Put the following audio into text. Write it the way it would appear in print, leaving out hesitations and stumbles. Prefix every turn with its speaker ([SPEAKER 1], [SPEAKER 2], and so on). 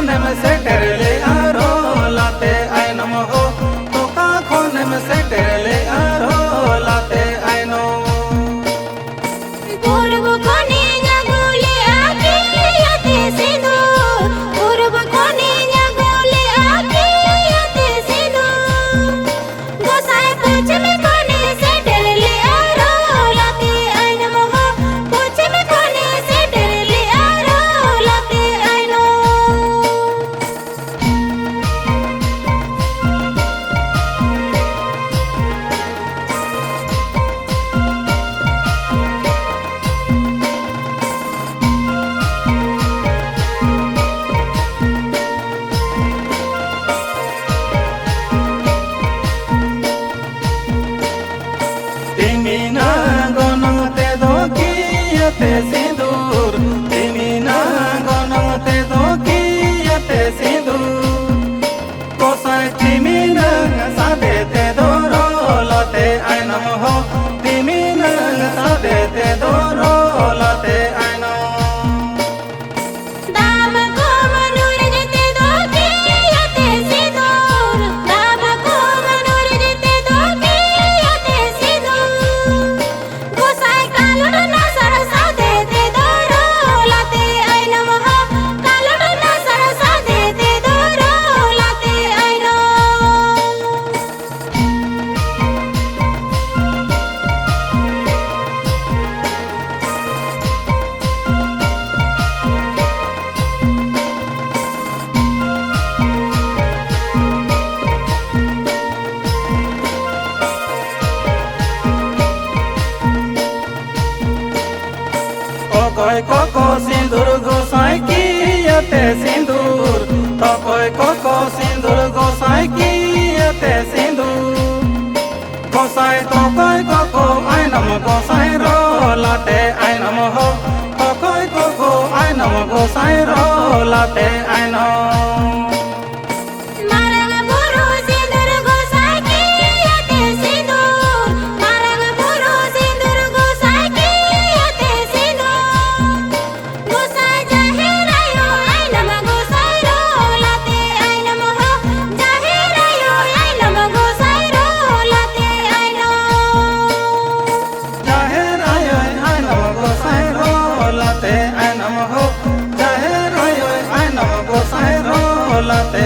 [SPEAKER 1] खोने में से टेरले आरो लाते आई नम हो तो का खोने में से टेरले आरो लाते आई नो
[SPEAKER 2] पूर्व कोने जगोले आके याते सिंधु पूर्व कोने जगोले आके याते सिंधु गोसाई पश्चिम कोने से टेरले आरो लाते आई नम हो पश्चिम कोने से टेरले आरो लाते आई नो
[SPEAKER 1] तिमीना गनते दोकी यते सिंदूर तिमीना गनते दोकी यते सिंदूर कोसाई तिमीना सादे ते दोरो लाते आई नम हो तिमीना सादे ते दोरो लाते आई नो
[SPEAKER 2] दाम को मनूर जते दोके याते सिंदूर दाम को मनूर जते दोके याते सिंदूर गोसाई कालुन ना सरसा देते दोरो लाते आई नम हो कालुन ना सरसा देते दोरो लाते आई नो
[SPEAKER 1] कोई कोको सिंदूर गोसाई की यते सिंदूर तो कोई कोको सिंदूर गोसाई की यते सिंदूर गोसाई तो कोई कोको आई नम गोसाई रो लाते आई नम हो तो कोई cocoa I num Gosai row latte I know
[SPEAKER 2] Marang बुरु सिंदूर गोसाई की याते सिंदूर मारंग बुरु सिंदूर गोसाई की याते सिंदूर गोसाई जाहिर आयो आई नम गोसाई रो लाते आई नम हो जाहिर आयो आई नम गोसाई रो लाते आई नो
[SPEAKER 1] जाहिर आयो आई नम गोसाई रो लाते आई नम हो जाहिर आयो आई नम गोसाई रो लाते